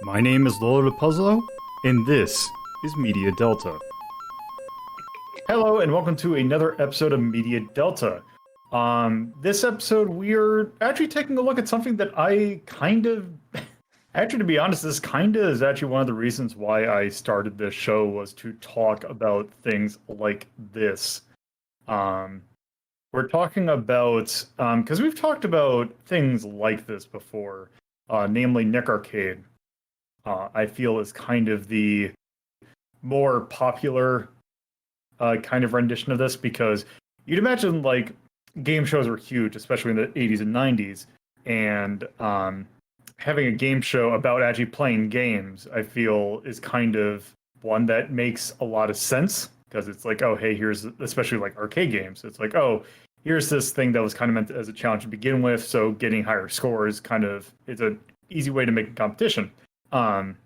My name is Lolo Puzzlo, and this is Media Delta. Hello, and welcome to another episode of Media Delta. This episode, we're actually taking a look at something that actually, to be honest, this kind of is actually one of the reasons why I started this show was to talk about things like this. Um, we're talking about, because we've talked about things like this before, namely Nick Arcade. I feel is kind of the more popular kind of rendition of this because you'd imagine like game shows were huge, especially in the 80s and 90s, and having a game show about actually playing games, I feel, is kind of one that makes a lot of sense because it's like, oh, hey, here's especially like arcade games. It's like, oh, here's this thing that was kind of meant as a challenge to begin with, so getting higher scores kind of is an easy way to make a competition. Um,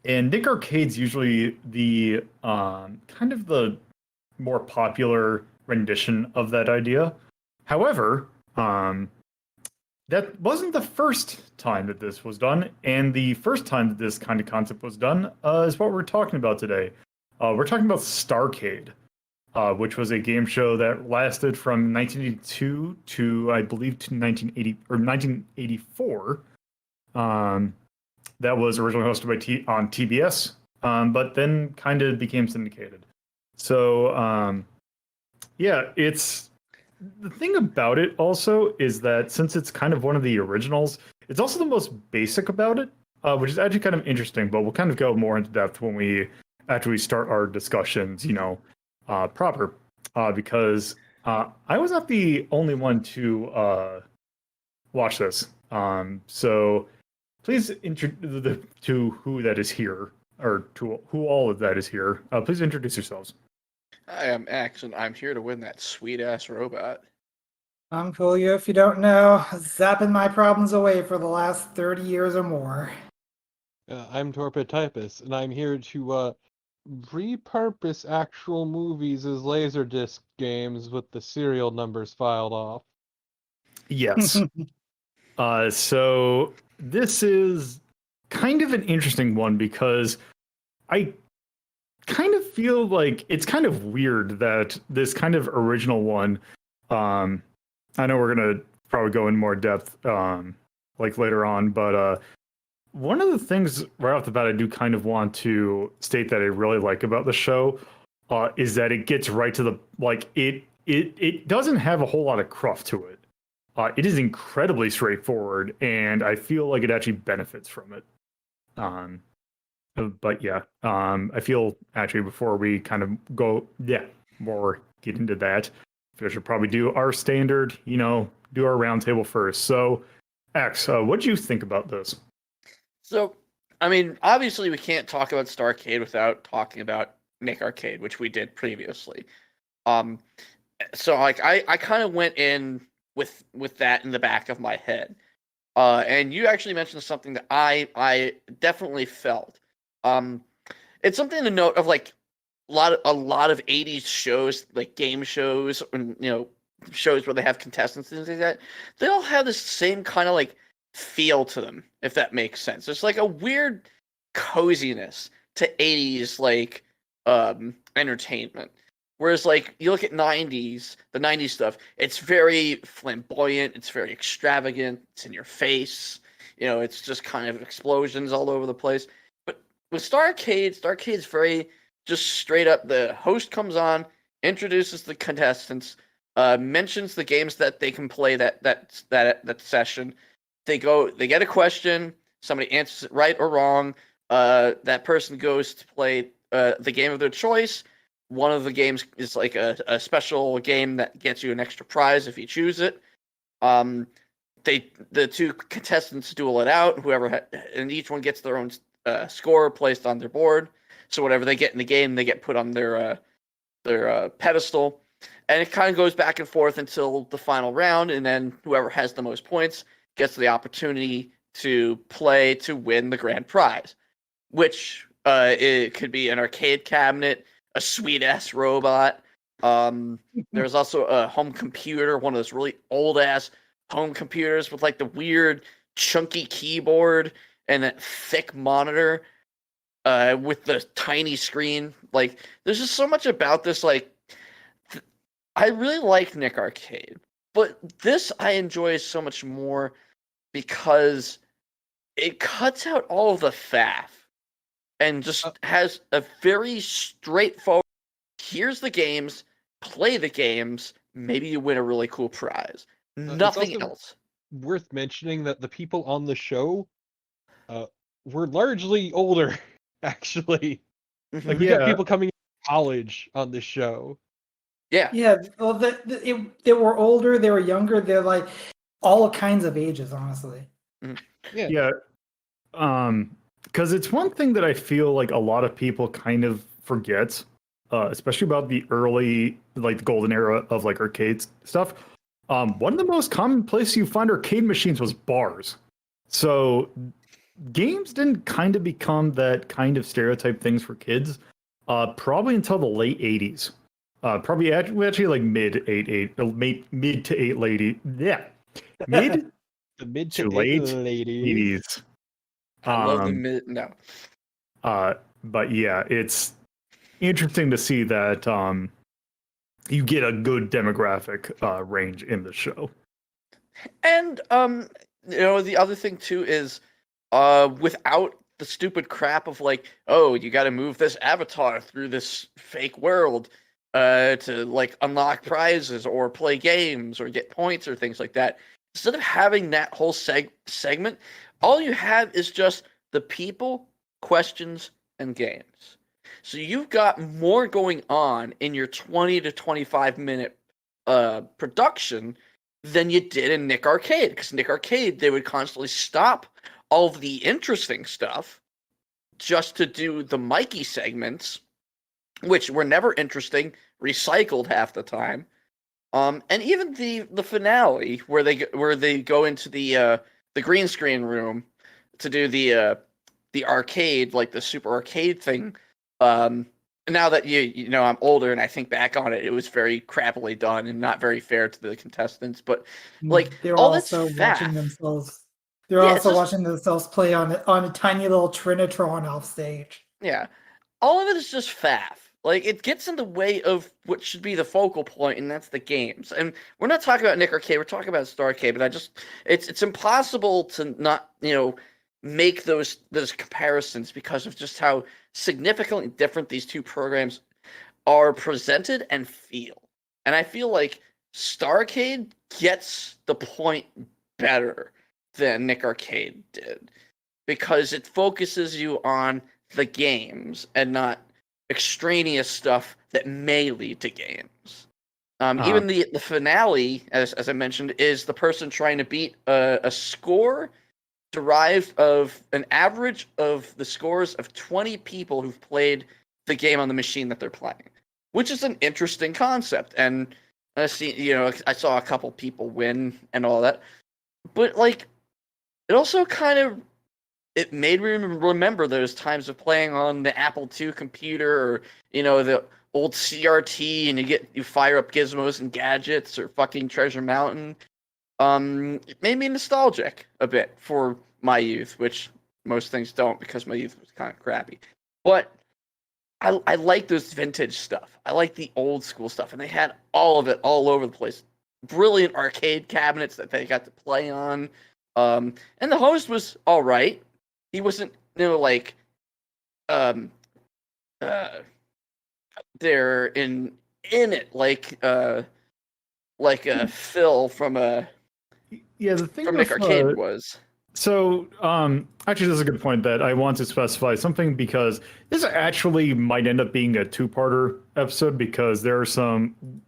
and Nick Arcade's usually the kind of the more popular rendition of that idea. However, that wasn't the first time that this was done, and the first time that this kind of concept was done is what we're talking about today. We're talking about Starcade, which was a game show that lasted from 1982 to I believe to 1980 or 1984. That was originally hosted on TBS, but then kind of became syndicated. So yeah, it's the thing about it also is that since it's kind of one of the originals, it's also the most basic about it, which is actually kind of interesting. But we'll kind of go more into depth when we after we start our discussions, proper, because I was not the only one to watch this. So please to who that is here, or to who all of that is here. Please introduce yourselves. I am X, and I'm here to win that sweet-ass robot. I'm Coolio, if you don't know, zapping my problems away for the last 30 years or more. I'm Torpid Typus, and I'm here to repurpose actual movies as Laserdisc games with the serial numbers filed off. Yes. So this is kind of an interesting one because I kind of feel like it's kind of weird that this kind of original one, I know we're gonna probably go in more depth like later on, but one of the things right off the bat I do kind of want to state that I really like about the show is that it gets right to the like it doesn't have a whole lot of cruft to it. It is incredibly straightforward, and I feel like it actually benefits from it. But yeah, I feel actually before we kind of go, more get into that, we should probably do our standard, do our roundtable first. So, X, what do you think about this? So, I mean, obviously we can't talk about Starcade without talking about Nick Arcade, which we did previously. So like I kind of went in with that in the back of my head. And you actually mentioned something that I definitely felt. It's something to note of like a lot of 80s shows, like game shows, and shows where they have contestants and things like that. They all have this same kind of like feel to them, if that makes sense. It's like a weird coziness to 80s like entertainment. Whereas like you look at the 90s stuff, it's very flamboyant, it's very extravagant, it's in your face. It's just kind of explosions all over the place. But with Starcade's very just straight up. The host comes on, introduces the contestants, mentions the games that they can play that session. They get a question, somebody answers it right or wrong. That person goes to play the game of their choice. One of the games is like a special game that gets you an extra prize if you choose it. The two contestants duel it out. And each one gets their own score placed on their board. So whatever they get in the game, they get put on their pedestal, and it kind of goes back and forth until the final round. And then whoever has the most points gets the opportunity to play to win the grand prize, which it could be an arcade cabinet, a sweet ass robot. There's also a home computer, one of those really old ass home computers with like the weird chunky keyboard and that thick monitor with the tiny screen. Like, there's just so much about this. Like, I really like Nick Arcade, but this I enjoy so much more because it cuts out all of the faff and just has a very straightforward, here's the games, play the games, maybe you win a really cool prize. Nothing also else. worth mentioning that the people on the show were largely older, actually. Like, we got Yeah. people coming from college on this show. Yeah. Yeah, well, they were older, they were younger, they're like all kinds of ages, honestly. Yeah. Yeah. Because it's one thing that I feel like a lot of people kind of forget, especially about the early, like the golden era of like arcade stuff. One of the most common places you find arcade machines was bars. So games didn't kind of become that kind of stereotype things for kids, probably until the late 80s. Probably actually like mid to eight lady. Yeah. Mid The mid to to late ladies. 80s. I love the mid. No. But yeah, it's interesting to see that you get a good demographic range in the show. And the other thing too is without the stupid crap of like, oh, you got to move this avatar through this fake world to like unlock prizes or play games or get points or things like that. Instead of having that whole segment, all you have is just the people, questions, and games. So you've got more going on in your 20 to 25 minute production than you did in Nick Arcade. Because Nick Arcade, they would constantly stop all of the interesting stuff just to do the Mikey segments, which were never interesting, recycled half the time. And even the finale where they go into the green screen room to do the arcade, like the super arcade thing. Now that you know I'm older and I think back on it, it was very crappily done and not very fair to the contestants. But like They were all this also watching faff, themselves. They were Yeah, it's also just- watching themselves play on a tiny little Trinitron off stage. yeah, all of it is just faff. Like, it gets in the way of what should be the focal point, and that's the games. And we're not talking about Nick Arcade, we're talking about Starcade, but it's impossible to not, make those comparisons because of just how significantly different these two programs are presented and feel. And I feel like Starcade gets the point better than Nick Arcade did because it focuses you on the games and not extraneous stuff that may lead to games. Even the finale, as I mentioned, is the person trying to beat a score derived of an average of the scores of 20 people who've played the game on the machine that they're playing, which is an interesting concept. And I saw a couple people win and all that, but like, it also kind of it made me remember those times of playing on the Apple II computer or, the old CRT and you fire up gizmos and gadgets or fucking Treasure Mountain. It made me nostalgic a bit for my youth, which most things don't because my youth was kind of crappy. But I like those vintage stuff. I like the old school stuff. And they had all of it all over the place. Brilliant arcade cabinets that they got to play on. And the host was all right. He wasn't, there in it like Phil from the thing from with, Nick Arcade was. So, actually, this is a good point that I want to specify something because this actually might end up being a two-parter episode because there are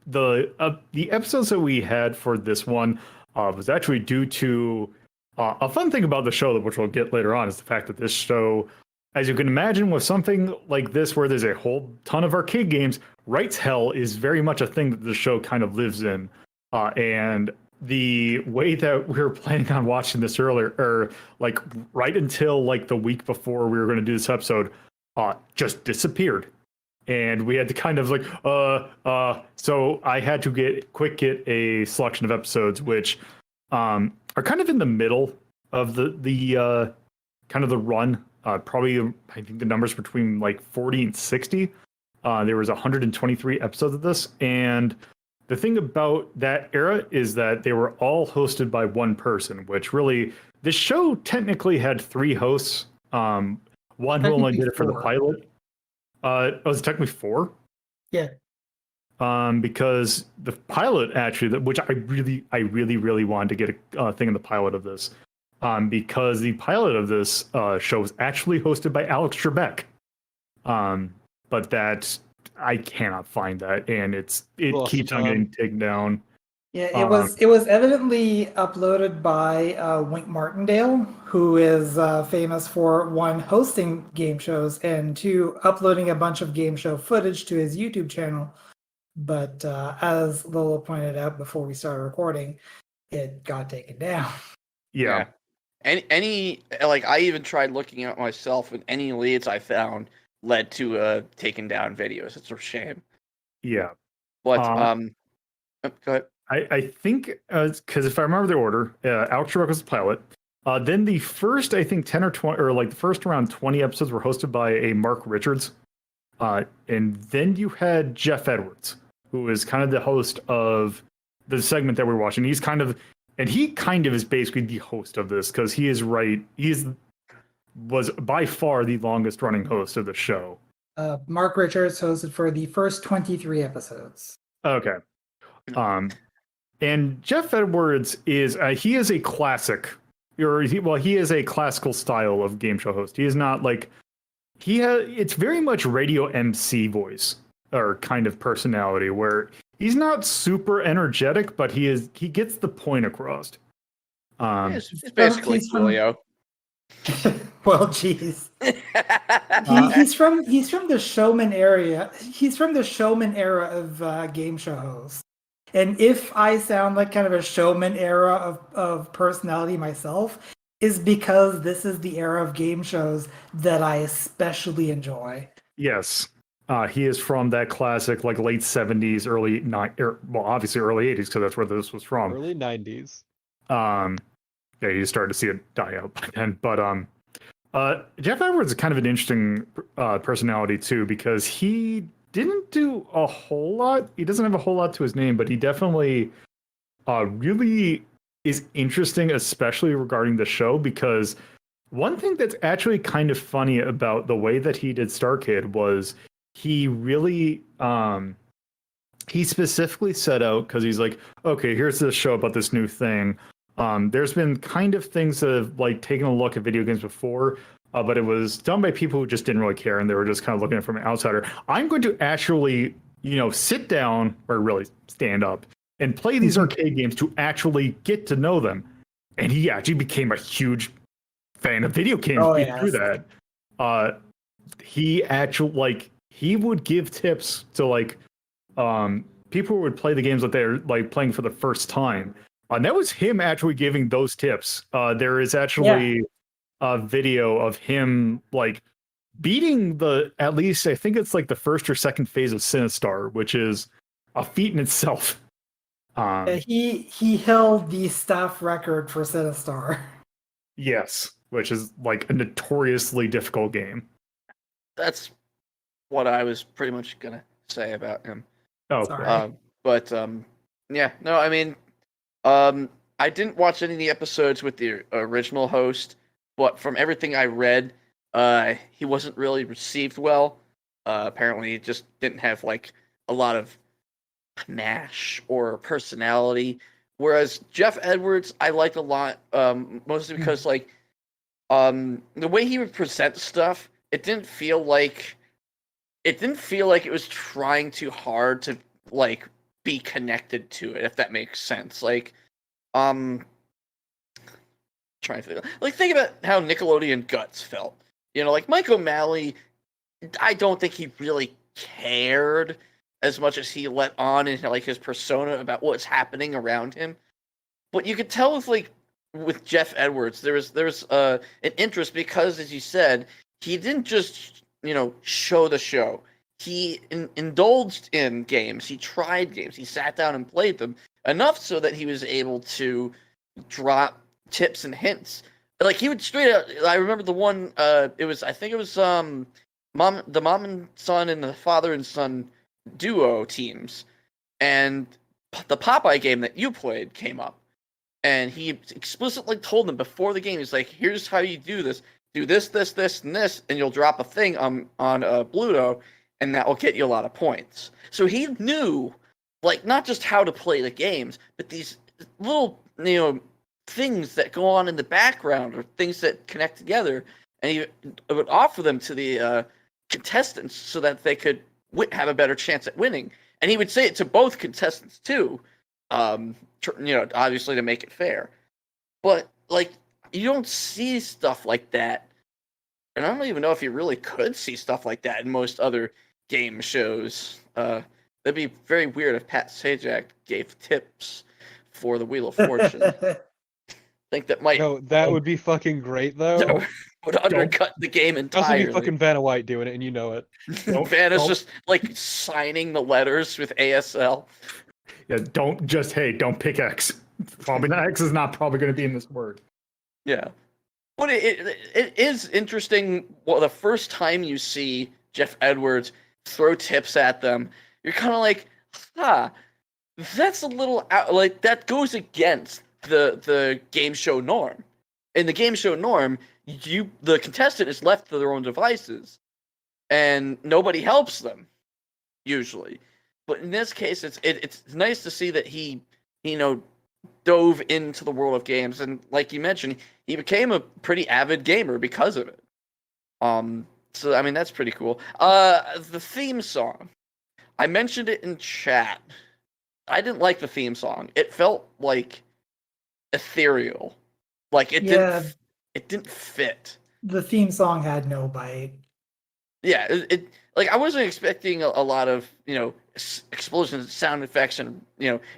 the episodes that we had for this one was actually due to a fun thing about the show, which we'll get later on, is the fact that this show, as you can imagine, with something like this where there's a whole ton of arcade games, rights hell is very much a thing that the show kind of lives in, and the way that we were planning on watching this earlier, or like right until like the week before we were going to do this episode, just disappeared. And we had to kind of like, so I had to get a selection of episodes, which are kind of in the middle of the kind of the run. Probably, I think the numbers between like 40 and 60. There was 123 episodes of this, and the thing about that era is that they were all hosted by one person, which really, the show technically had 3 hosts. One who only Technically did it for the 4. pilot. It was technically 4. Yeah. Because the pilot actually, which I really wanted to get a thing in the pilot of this, because the pilot of this show was actually hosted by Alex Trebek. But that I cannot find that, and it Lost keeps on Tom. getting taken down. Yeah, it was evidently uploaded by Wink Martindale, who is famous for 1, hosting game shows, and 2, uploading a bunch of game show footage to his YouTube channel. But as Lola pointed out before we started recording, it got taken down. Yeah. Any like I even tried looking at myself, and any leads I found led to taken down videos. It's a shame. Yeah. But go ahead. I think because if I remember the order, Alex Trebek was the pilot. Then the first, I think 10 or 20, or like the first around 20 episodes were hosted by a Mark Richards. And then you had Jeff Edwards, who is kind of the host of the segment that we're watching. He kind of is basically the host of this, because he was by far the longest running host of the show. Mark Richards hosted for the first 23 episodes. Okay. And Jeff Edwards is he is a classic, he is a classical style of game show host. He is not like it's very much radio MC voice or kind of personality, where he's not super energetic, but he gets the point across. It's basically Julio. Well, geez. He's from the showman area. He's from the showman era of game show hosts. And if I sound like kind of a showman era of personality myself, is because this is the era of game shows that I especially enjoy. Yes. He is from that classic, like late 70s, obviously early 80s, because that's where this was from. Early 90s. Yeah, you started to see it die out by then. But Jeff Edwards is kind of an interesting personality too, because he didn't do a whole lot. He doesn't have a whole lot to his name, but he definitely really is interesting, especially regarding the show, because one thing that's actually kind of funny about the way that he did Starcade was he really he specifically set out, because he's like, okay, here's this show about this new thing. There's been kind of things that have like taken a look at video games before, but it was done by people who just didn't really care, and they were just kind of looking at it from an outsider. I'm going to actually, sit down or really stand up and play these arcade games to actually get to know them. And he actually became a huge fan of video games through that. He actually he would give tips to people who would play the games that they're like playing for the first time. And that was him actually giving those tips. There is actually a video of him beating at least I think it's like the first or second phase of Sinistar, which is a feat in itself. He held the staff record for Sinistar. Yes, which is like a notoriously difficult game. That's what I was pretty much gonna say about him. Oh, sorry. Yeah, no, I mean, I didn't watch any of the episodes with the original host, but from everything I read, he wasn't really received well. Apparently, he just didn't have a lot of panache or personality. Whereas Jeff Edwards, I liked a lot, mostly because the way he would present stuff, it didn't feel like it was trying too hard to be connected to it, if that makes sense. Trying to think about how Nickelodeon Guts felt. Mike O'Malley, I don't think he really cared as much as he let on in his persona about what's happening around him. But you could tell with Jeff Edwards, there was an interest, because, as you said, he didn't just show the show. He indulged in games. He tried games. He sat down and played them enough so that he was able to drop tips and hints Like he would straight out. I remember the one. I think it was the mom and son and the father and son duo teams, and the Popeye game that you played came up, and he explicitly told them before the game. He's like, "Here's how you do this. Do this, this, this, and this, and you'll drop a thing on Bluto, and that will get you a lot of points." So he knew, like, not just how to play the games, but these little, things that go on in the background or things that connect together, and he would offer them to the contestants so that they could have a better chance at winning. And he would say it to both contestants too, obviously to make it fair. But like, you don't see stuff like that, and I don't even know if you really could see stuff like that in most other game shows. That'd be very weird if Pat Sajak gave tips for the Wheel of Fortune. I think that might. No, that would be fucking great though. Would undercut the game Also entirely. be fucking Vanna White doing it, and you know it. Vanna's just like signing the letters with ASL. Yeah, don't pick X. Probably not. X is not probably going to be in this word. Yeah, but it is interesting. Well, the first time you see Jeff Edwards throw tips at them, you're kind of like, that's a little like that goes against the game show norm. In the game show norm, the contestant is left to their own devices, and nobody helps them usually. But in this case, it's nice to see that he dove into the world of games, and like you mentioned, he became a pretty avid gamer because of it. So I mean that's pretty cool. The theme song, I mentioned it in chat. I didn't like the theme song. It felt like ethereal. Like it didn't fit. The theme song had no bite. Yeah, it like I wasn't expecting a lot of explosions, sound effects, and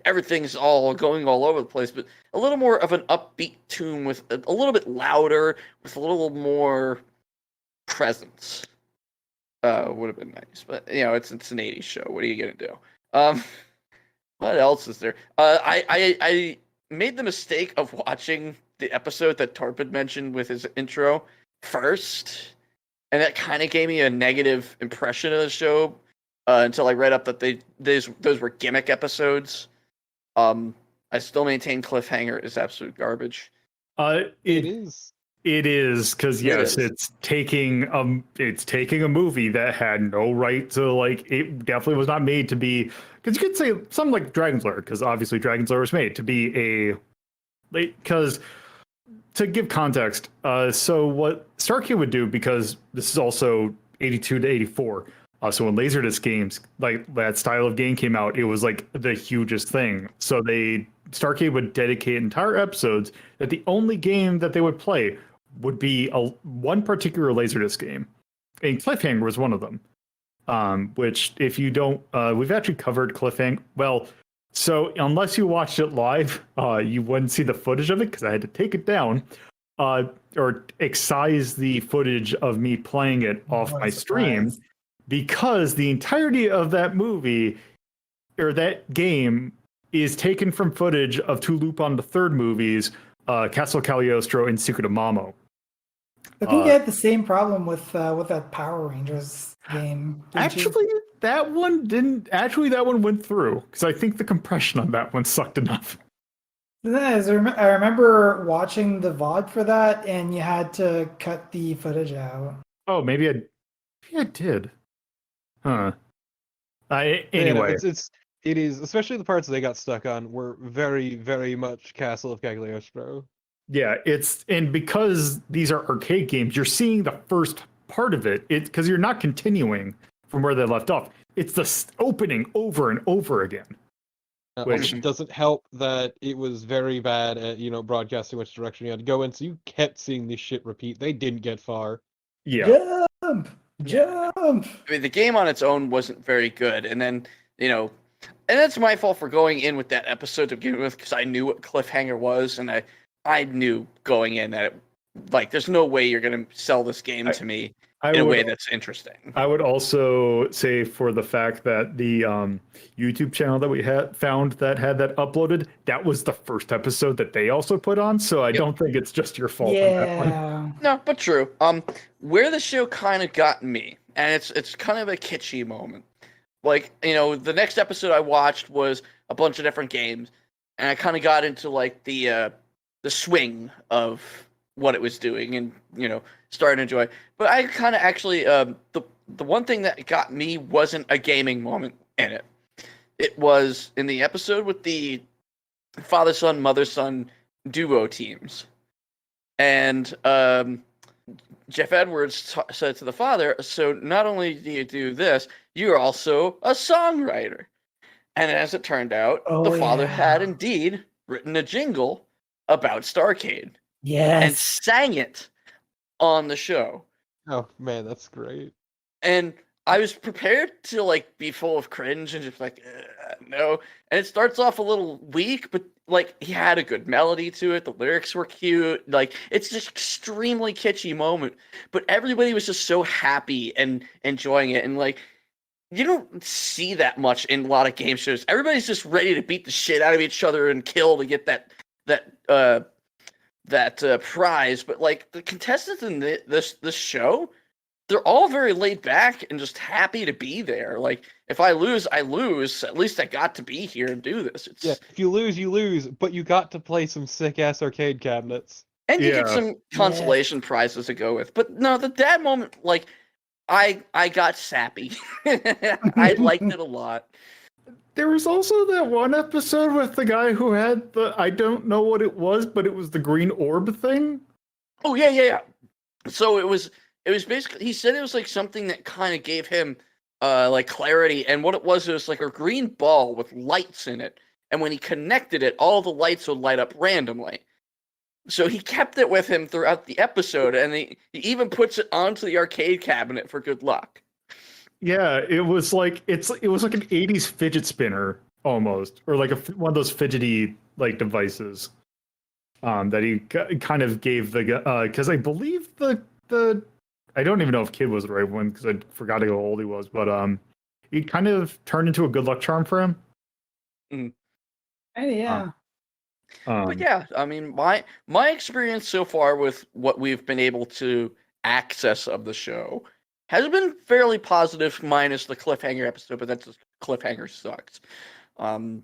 everything's all going all over the place, but a little more of an upbeat tune with a little bit louder, with a little more presence. Would have been nice, but it's an '80s show. What are you gonna do? What else is there? I made the mistake of watching the episode that Torpid mentioned with his intro first, and that kind of gave me a negative impression of the show until I read up that those were gimmick episodes. I still maintain Cliffhanger is absolute garbage. It is. It is because yes, it's taking a movie that had no right to it definitely was not made to be, because you could say something like Dragon's Lair, because obviously Dragon's Lair was made to be because to give context, so what Starcade would do, because this is also 82 to 84, so when Laserdisc games, like that style of game came out, it was like the hugest thing. So Starcade would dedicate entire episodes that the only game that they would play would be one particular Laserdisc game, and Cliffhanger was one of them. Which, if you don't, we've actually covered Cliffhanger. Well, so unless you watched it live, you wouldn't see the footage of it because I had to take it down, or excise the footage of me playing it off my stream, because the entirety of that movie or that game is taken from footage of two Lupin the Third movies, Castle Cagliostro and Secret of Mamo. I think you had the same problem with that Power Rangers game. Actually, that one didn't. Actually, that one went through because I think the compression on that one sucked enough. I remember watching the VOD for that, and you had to cut the footage out. Oh, maybe I did. Huh. Anyway, it is, especially the parts they got stuck on were very, very much Castle of Cagliostro. Yeah, and because these are arcade games, you're seeing the first part of it. It's because you're not continuing from where they left off. It's the opening over and over again. Which doesn't help that it was very bad at broadcasting which direction you had to go in, so you kept seeing this shit repeat. They didn't get far. Yeah. Jump! I mean, the game on its own wasn't very good, and then and that's my fault for going in with that episode to begin with, because I knew what Cliffhanger was, and I knew going in that there's no way you're gonna sell this game to me I in a would way that's interesting. I would also say for the fact that the YouTube channel that we had found that had that uploaded, that was the first episode that they also put on. So I don't think it's just your fault on that one. Yeah. No, but true. Where the show kind of got me, and it's kind of a kitschy moment. Like, the next episode I watched was a bunch of different games, and I kind of got into like the swing of what it was doing, and started to enjoy. But I kind of actually the one thing that got me wasn't a gaming moment in it. It was in the episode with the father-son, mother-son duo teams. And Jeff Edwards said to the father, so not only do you do this, you're also a songwriter. And as it turned out, the father had indeed written a jingle about Starcade. Yes. And sang it on the show. Oh man, that's great. And I was prepared to like be full of cringe and just like no. And it starts off a little weak, but like he had a good melody to it. The lyrics were cute. Like it's just extremely kitschy moment. But everybody was just so happy and enjoying it. And like you don't see that much in a lot of game shows. Everybody's just ready to beat the shit out of each other and kill to get that prize. But like the contestants in this show, they're all very laid back and just happy to be there. Like if I lose, I lose. At least I got to be here and do this. Yeah, if you lose, you lose, but you got to play some sick ass arcade cabinets. And you get some consolation prizes to go with. But no, the dad moment, like I got sappy. I liked it a lot. There was also that one episode with the guy who had I don't know what it was, but it was the green orb thing. Oh yeah. So it was basically, he said it was like something that kind of gave him like clarity, and what it was like a green ball with lights in it, and when he connected it, all the lights would light up randomly. So he kept it with him throughout the episode, and he even puts it onto the arcade cabinet for good luck. Yeah, it was like it was like an 80s fidget spinner almost, or like one of those fidgety like devices that he kind of gave the because I believe the I don't even know if kid was the right one because I forgot how old he was, but he kind of turned into a good luck charm for him. Mm. Hey, yeah. But yeah, I mean, my experience so far with what we've been able to access of the show has been fairly positive, minus the cliffhanger episode, but that's just cliffhanger sucks. I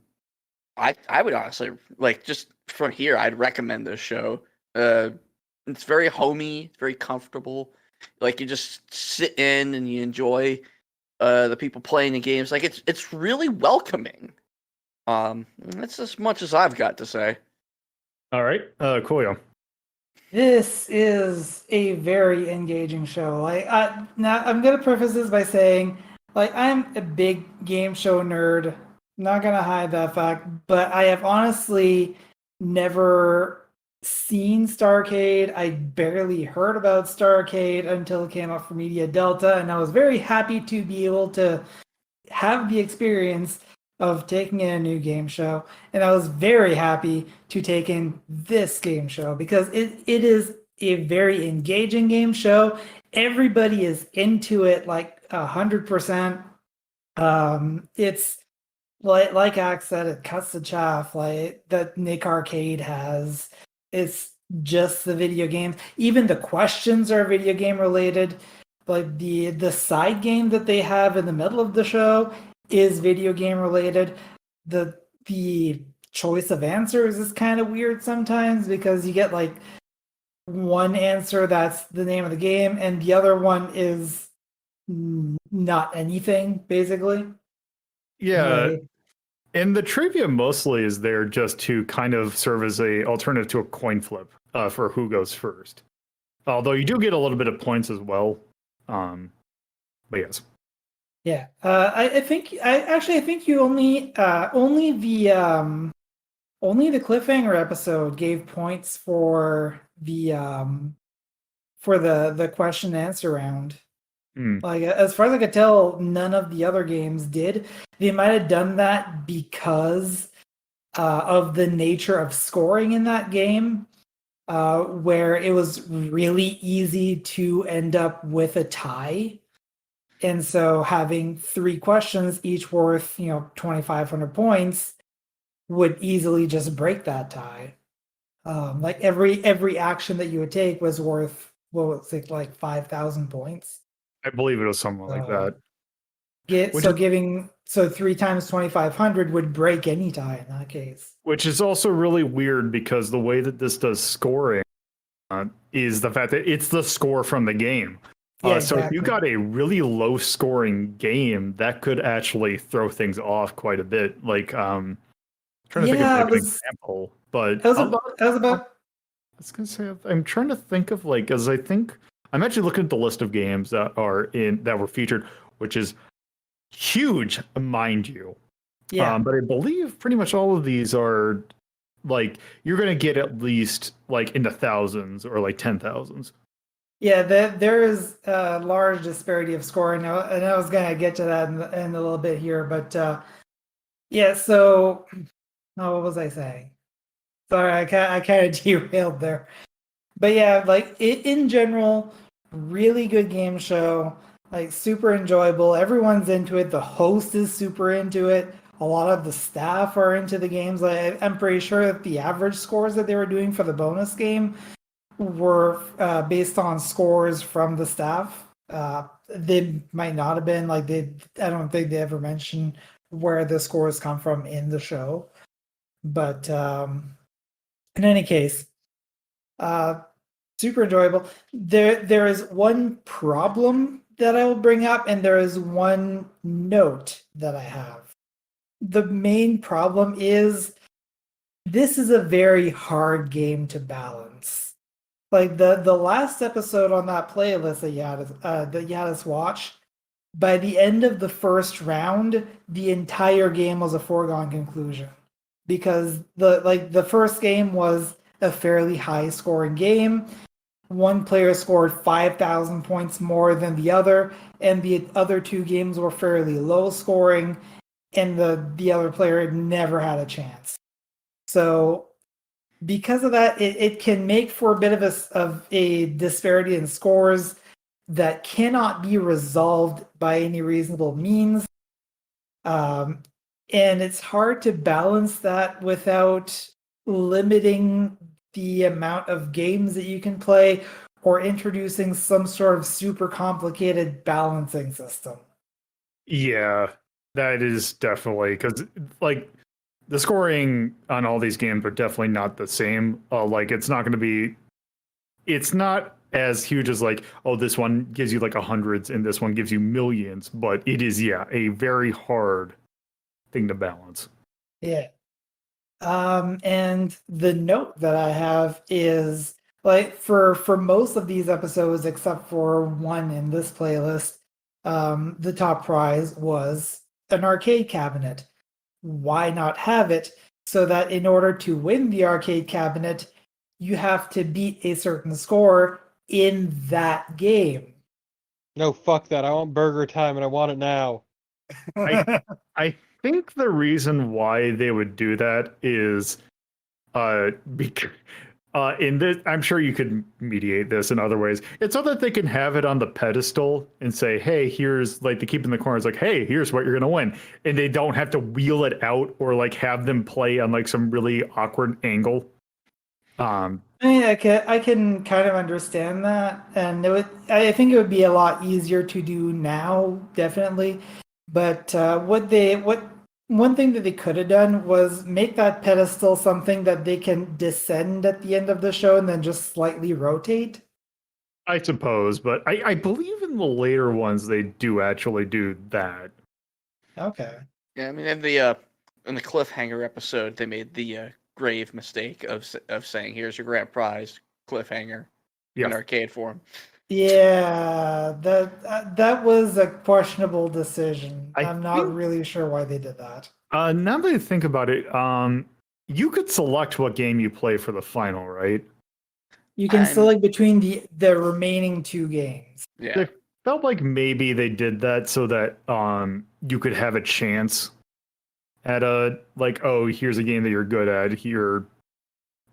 would honestly, like, just from here, I'd recommend this show. It's very homey, very comfortable. Like, you just sit in and you enjoy the people playing the games. Like, it's really welcoming. That's as much as I've got to say. All right, Coolio. This is a very engaging show. Like, now I'm gonna preface this by saying, like, I'm a big game show nerd. Not gonna hide that fact, but I have honestly never seen Starcade. I barely heard about Starcade until it came out for Media Delta, and I was very happy to be able to have the experience of taking in a new game show, and I was very happy to take in this game show because it is a very engaging game show. Everybody is into it like 100%. It's like Axe said, it cuts the chaff like that Nick Arcade has. It's just the video games. Even the questions are video game related. Like the side game that they have in the middle of the show is video game related. The choice of answers is kind of weird sometimes because you get like one answer that's the name of the game and the other one is not anything basically. Yeah. And the trivia mostly is there just to kind of serve as a alternative to a coin flip for who goes first. Although you do get a little bit of points as well. But yes. Yeah, I think you only the cliffhanger episode gave points for the question and answer round. Like as far as I could tell, none of the other games did. They might have done that because of the nature of scoring in that game. where it was really easy to end up with a tie. And so having 3 questions, each worth, 2,500 points, would easily just break that tie. Like every action that you would take was worth, what was it, like 5,000 points. I believe it was something like that. So 3 times 2,500 would break any tie in that case. Which is also really weird because the way that this does scoring is the fact that it's the score from the game. Yeah, So if you exactly. got a really low scoring game, that could actually throw things off quite a bit. Like, trying to think of Yeah, like an example, but that was about I was gonna say I'm trying to think of like, as I think I'm actually looking at the list of games that were featured, which is huge, mind you. yeah. But I believe pretty much all of these are like you're gonna get at least like into thousands or like 10,000s. Yeah, there is a large disparity of score, and I was gonna get to that in a little bit here, but yeah. So, what was I saying? Sorry, I kind of derailed there. But yeah, like in general, really good game show, like super enjoyable. Everyone's into it. The host is super into it. A lot of the staff are into the games. Like, I'm pretty sure that the average scores that they were doing for the bonus game were based on scores from the staff. They might not have been like they. I don't think they ever mentioned where the scores come from in the show. But in any case, uh, super enjoyable. There is one problem that I will bring up, and there is one note that I have. The main problem is this is a very hard game to balance. Like the last episode on that playlist that you had us watch, by the end of the first round, the entire game was a foregone conclusion because the first game was a fairly high scoring game. One player scored 5,000 points more than the other, and the other 2 games were fairly low scoring, and the other player never had a chance. So because of that, it can make for a bit of a disparity in scores that cannot be resolved by any reasonable means. And it's hard to balance that without limiting the amount of games that you can play or introducing some sort of super complicated balancing system. Yeah, that is definitely because like the scoring on all these games are definitely not the same. Like it's not as huge as like, oh, this one gives you like hundreds and this one gives you millions, but it is, yeah, a very hard thing to balance. Yeah. And the note that I have is like for most of these episodes, except for one in this playlist, the top prize was an arcade cabinet. Why not have it so that in order to win the arcade cabinet, you have to beat a certain score in that game? No, fuck that. I want burger time and I want it now. I think the reason why they would do that is because in this, I'm sure you could mediate this in other ways. It's so that they can have it on the pedestal and say, "Hey, here's like they keep in the corners, like, hey, here's what you're gonna win," and they don't have to wheel it out or like have them play on like some really awkward angle. I mean, I can kind of understand that, and I think it would be a lot easier to do now, definitely. But what one thing that they could have done was make that pedestal something that they can descend at the end of the show and then just slightly rotate. I suppose, but I believe in the later ones they do actually do that. Okay. Yeah, I mean, in the cliffhanger episode, they made the grave mistake of saying, "Here's your grand prize, cliffhanger," in Yeah. arcade form. Yeah, that was a questionable decision. I I'm not think really sure why they did that. now that I think about it, you could select what game you play for the final, right? You can I'm- select between the remaining 2 games. Yeah, It felt like maybe they did that so that you could have a chance at a like, oh, here's a game that you're good at here,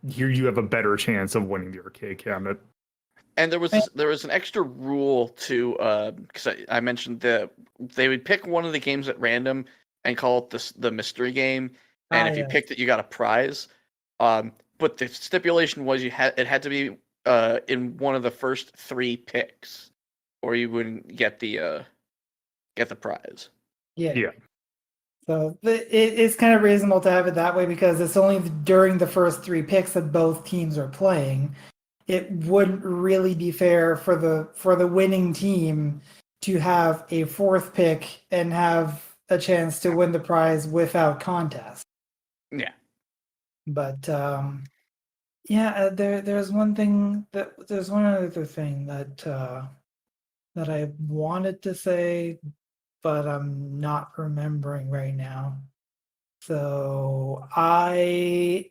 here you have a better chance of winning the arcade cabinet. And there was an extra rule to because I mentioned they would pick one of the games at random and call it the mystery game, and if you picked it, you got a prize. But the stipulation was it had to be in one of the first 3 picks, or you wouldn't get the prize. Yeah. So it's kind of reasonable to have it that way because it's only during the first 3 picks that both teams are playing. It wouldn't really be fair for the winning team to have a 4th pick and have a chance to win the prize without contest. Yeah. But there's one other thing that I wanted to say, but I'm not remembering right now. So I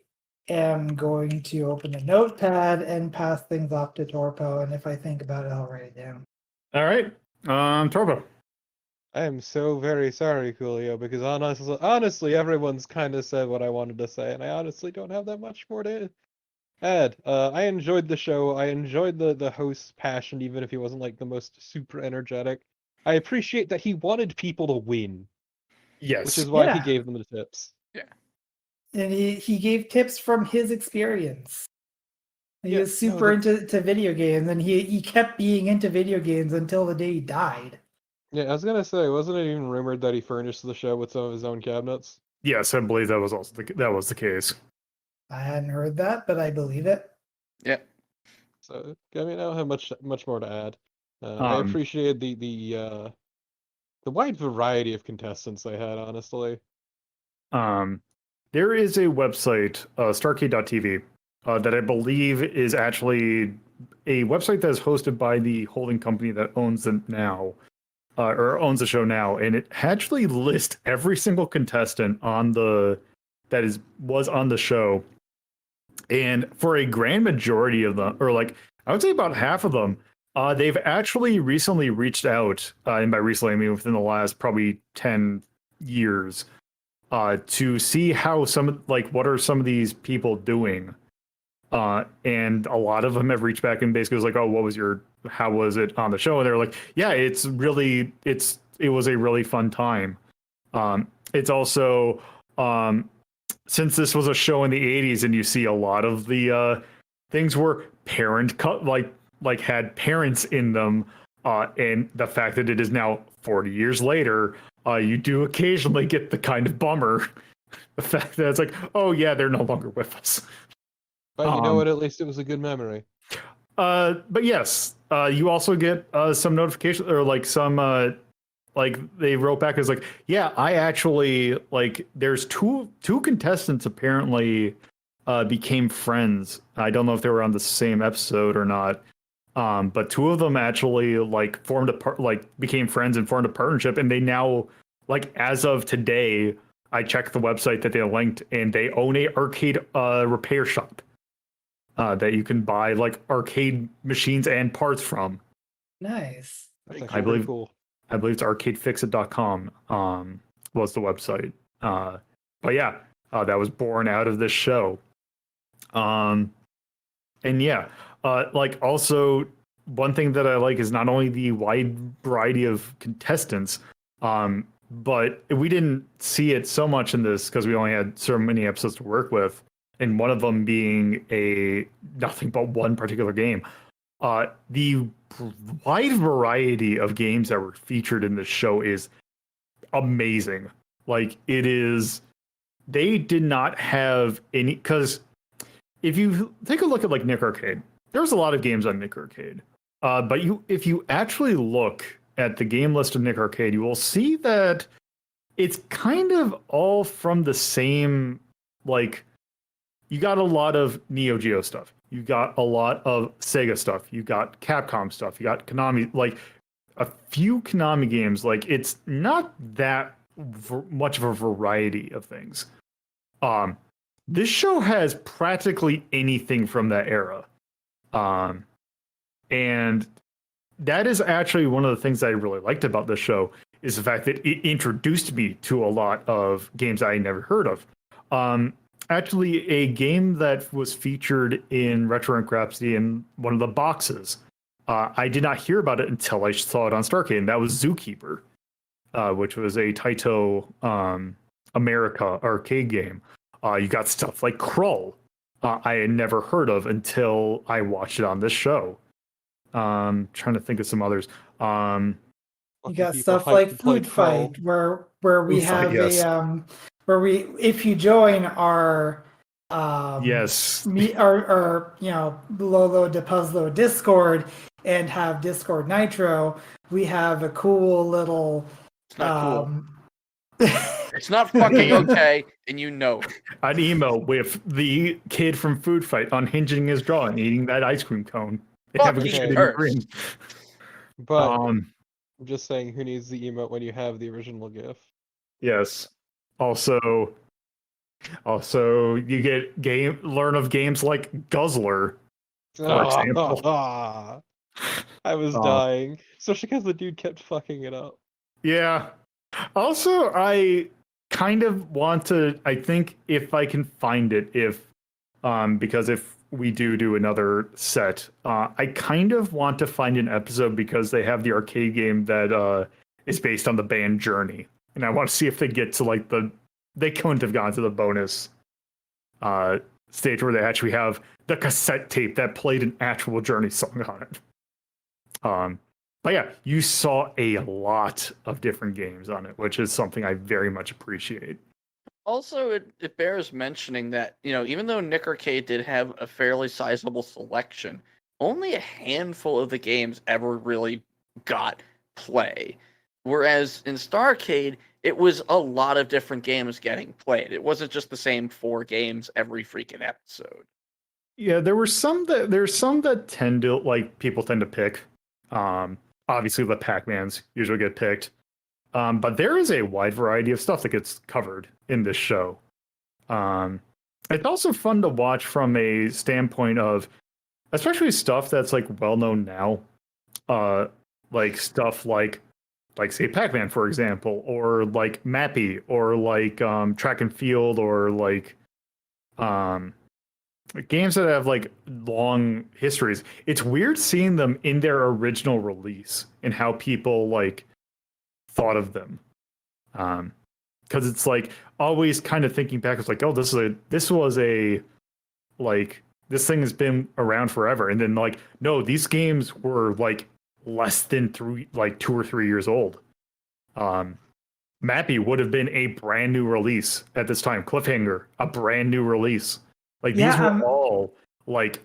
am going to open a notepad and pass things off to Torpo, and if I think about it, I'll write it down. All right, Torpo. I am so very sorry, Coolio, because honestly, everyone's kind of said what I wanted to say, and I honestly don't have that much more to add. I enjoyed the show. I enjoyed the host's passion, even if he wasn't like the most super energetic. I appreciate that he wanted people to win. Yes. Which is why he gave them the tips. Yeah. And he gave tips from his experience. He was super into video games, and he kept being into video games until the day he died. Yeah, I was gonna say, wasn't it even rumored that he furnished the show with some of his own cabinets? Yes, I believe that was also the case. I hadn't heard that, but I believe it. Yeah. So I mean, I don't have much more to add. I appreciated the wide variety of contestants they had, honestly. There is a website, Starcade.tv, that I believe is actually a website that is hosted by the holding company that owns it now, or owns the show now, and it actually lists every single contestant was on the show, and for a grand majority of them, or like I would say about half of them, they've actually recently reached out, and by recently I mean within the last probably 10 years, to see how what are some of these people doing, and a lot of them have reached back and basically was like, oh, how was it on the show? And they're like, yeah, it was a really fun time. It's also since this was a show in the 80s and you see a lot of the things were had parents in them, and the fact that it is now 40 years later, you do occasionally get the kind of bummer, the fact that it's like, oh yeah, they're no longer with us. But you know what? At least it was a good memory. But yes, you also get some notification, or like some they wrote back as like, yeah, I actually there's two contestants apparently became friends. I don't know if they were on the same episode or not. But 2 of them actually became friends and formed a partnership, and they now, as of today, I checked the website that they linked, and they own a arcade repair shop that you can buy arcade machines and parts from. Nice. That's I believe cool. I believe it's arcadefixit.com was the website. But yeah, that was born out of this show. And yeah. Also, one thing that I like is not only the wide variety of contestants, but we didn't see it so much in this because we only had so many episodes to work with, and one of them being nothing but one particular game. The wide variety of games that were featured in this show is amazing. They did not have any, because if you take a look at Nick Arcade, there's a lot of games on Nick Arcade. But if you actually look at the game list of Nick Arcade, you will see that it's kind of all from the same, you got a lot of Neo Geo stuff. You got a lot of Sega stuff. You got Capcom stuff. You got Konami, a few Konami games. It's not that much of a variety of things. This show has practically anything from that era. And that is actually one of the things that I really liked about this show, is the fact that it introduced me to a lot of games I never heard of. actually a game that was featured in Retro Rank Rhapsody in one of the boxes. I did not hear about it until I saw it on Starcade, and that was Zookeeper, which was a Taito America arcade game. You got stuff like Krull, I had never heard of until I watched it on this show. Trying to think of some others. You got People stuff hyped like to play Food Fight, Krull. where we Food Fight, have yes. where we, if you join our Yes. our Lolo de Puzzlo Discord and have Discord Nitro, we have a cool little It's not cool. um, It's not fucking okay, and you know it. An emo with the kid from Food Fight unhinging his jaw and eating that ice cream cone. And having a Fucking shitty hurts. grin. But I'm just saying, who needs the emote when you have the original GIF? Yes. Also, you get learn of games like Guzzler, for example. I was dying, especially because the dude kept fucking it up. Yeah. Also, I kind of want to. I think if I can find it, because if we do another set, I kind of want to find an episode because they have the arcade game that is based on the band Journey, and I want to see if they get to like they couldn't have gone to the bonus stage where they actually have the cassette tape that played an actual Journey song on it. But yeah, you saw a lot of different games on it, which is something I very much appreciate. Also, it bears mentioning that, even though Nick Arcade did have a fairly sizable selection, only a handful of the games ever really got play. Whereas in Starcade, it was a lot of different games getting played. It wasn't just the same 4 games every freaking episode. Yeah, there's some that tend to people tend to pick. Obviously the Pac-Mans usually get picked. But there is a wide variety of stuff that gets covered in this show. It's also fun to watch from a standpoint of, especially stuff that's well known now, like stuff like say Pac-Man, for example, or like Mappy, or like Track and Field, or games that have long histories. It's weird seeing them in their original release and how people thought of them, because it's always kind of thinking back. It's oh, this thing has been around forever, and then no, these games were less than 2 or 3 years old. Mappy would have been a brand new release at this time. Cliffhanger, a brand new release. These were all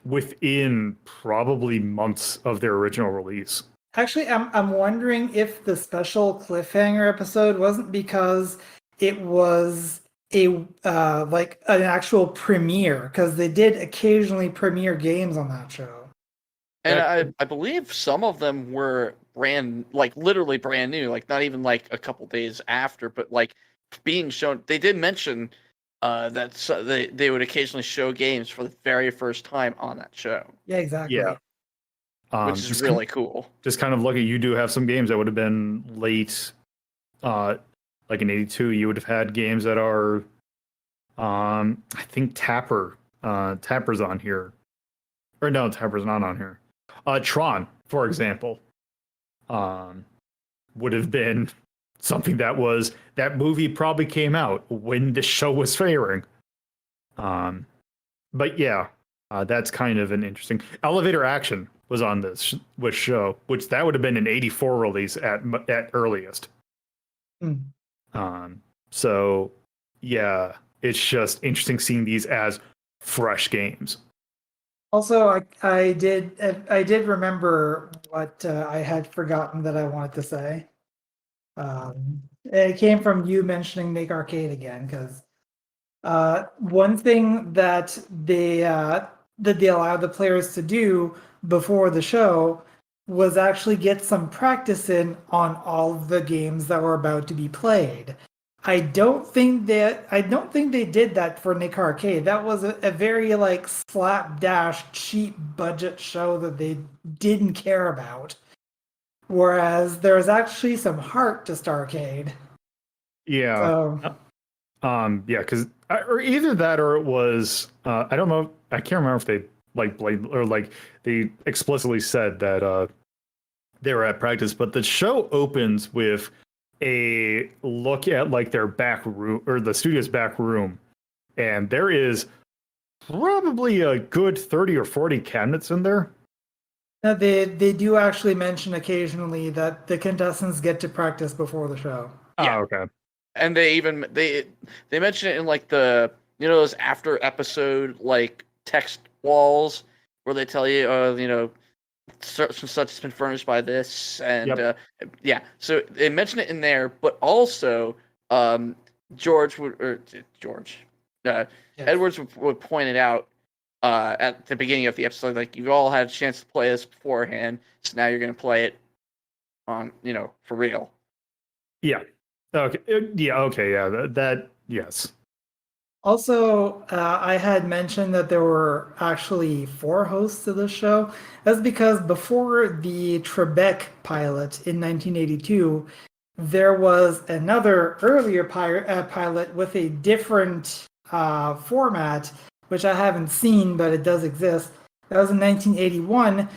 within probably months of their original release. Actually, I'm wondering if the special cliffhanger episode wasn't because it was a an actual premiere, because they did occasionally premiere games on that show. And I believe some of them were literally brand new, not even a couple days after, but being shown. They did mention that they would occasionally show games for the very first time on that show. Yeah, exactly. Yeah. Which is really cool. Just kind of look at, you do have some games that would have been late, in '82. You would have had games that are, I think Tapper's on here, or no, Tapper's not on here. Tron, for example, would have been something that movie probably came out when the show was airing. But yeah, that's kind of an interesting. Elevator Action was on this show, which that would have been an '84 release at earliest. So yeah, it's just interesting seeing these as fresh games. Also, I did remember what I had forgotten that I wanted to say. It came from you mentioning Make Arcade again, because one thing that they allowed the players to do before the show was actually get some practice in on all of the games that were about to be played. I don't think they did that for Nick Arcade. That was a very slapdash cheap budget show that they didn't care about. Whereas there's actually some heart to Starcade. Yeah. So, Yeah, because or either that or it was I don't know. I can't remember if they like blamed or like they explicitly said that they were at practice, but the show opens with a look at like their back room or the studio's back room, and there is probably a good 30 or 40 cabinets in there. Now, they do actually mention occasionally that the contestants get to practice before the show. Yeah. Oh, okay. And they mention it in like the those after episode like text walls where they tell you such and such has been furnished by this and Yep. yeah, so they mention it in there, but also George would or George Yes. Edwards would point it out at the beginning of the episode, like you all had a chance to play this beforehand, so now you're going to play it on for real. Yeah. Okay. Yeah. Okay. Yeah. That yes. Also, I had mentioned that there were actually 4 hosts to the show. That's because before the Trebek pilot in 1982, there was another earlier pilot with a different format, which I haven't seen, but it does exist. That was in 1981,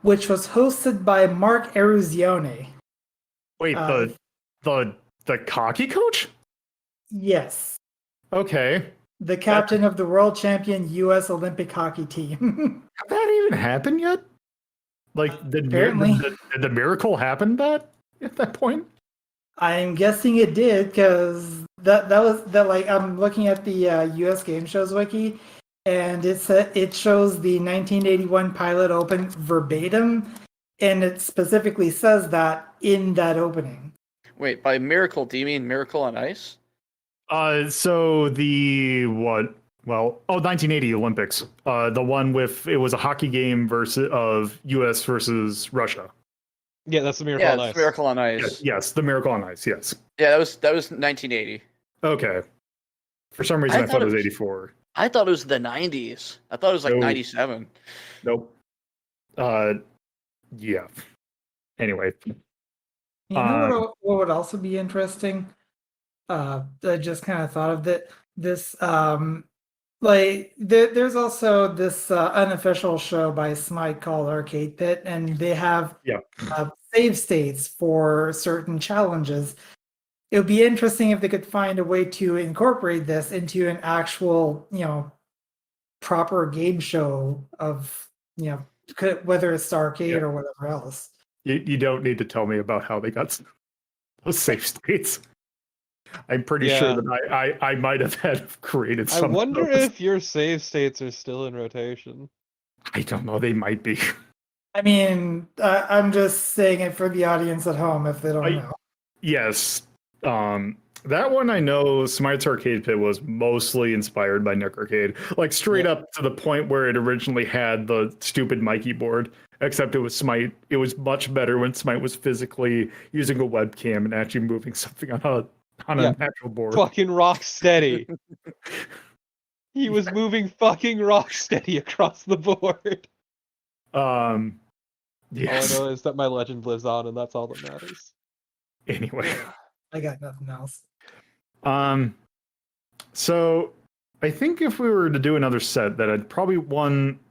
which was hosted by Mark Eruzione. Wait. The cocky coach. Yes. Okay. The captain of the world champion U.S. Olympic hockey team. Have that even happened yet? Like, Apparently. did the miracle happen at that point? I'm guessing it did because that was that like I'm looking at the U.S. Game Shows wiki, and it shows the 1981 pilot open verbatim, and it specifically says that in that opening. Wait, by miracle, do you mean Miracle on Ice? So the what? Well, 1980 Olympics. The one with it was a hockey game of U.S. versus Russia. Yeah, that's the Miracle Yeah, on it's Ice. Miracle on Ice. Yes, the Miracle on Ice. Yes. Yeah, that was 1980. Okay. For some reason, I thought it was 84. I thought it was the 90s. I thought it was like No. 97. Nope. Yeah. Anyway. You know what would also be interesting? I just kind of thought of that. This there's also this unofficial show by Smite called Arcade Pit, and they have save states for certain challenges. It would be interesting if they could find a way to incorporate this into an actual, proper game show of, whether it's Starcade or whatever else. You don't need to tell me about how they got those safe states. I'm pretty sure that I might have had created some. I wonder if your save states are still in rotation. I don't know. They might be. I mean, I'm just saying it for the audience at home if they don't know. Yes. That one I know Smite's Arcade Pit was mostly inspired by Nick Arcade. Like straight up to the point where it originally had the stupid Mikey board. Except it was Smite. It was much better when Smite was physically using a webcam and actually moving something on a natural board. Fucking rock steady. He was moving fucking rock steady across the board. Yes. All I know is that my legend lives on, and that's all that matters. Anyway. I got nothing else. So I think if we were to do another set, that I'd probably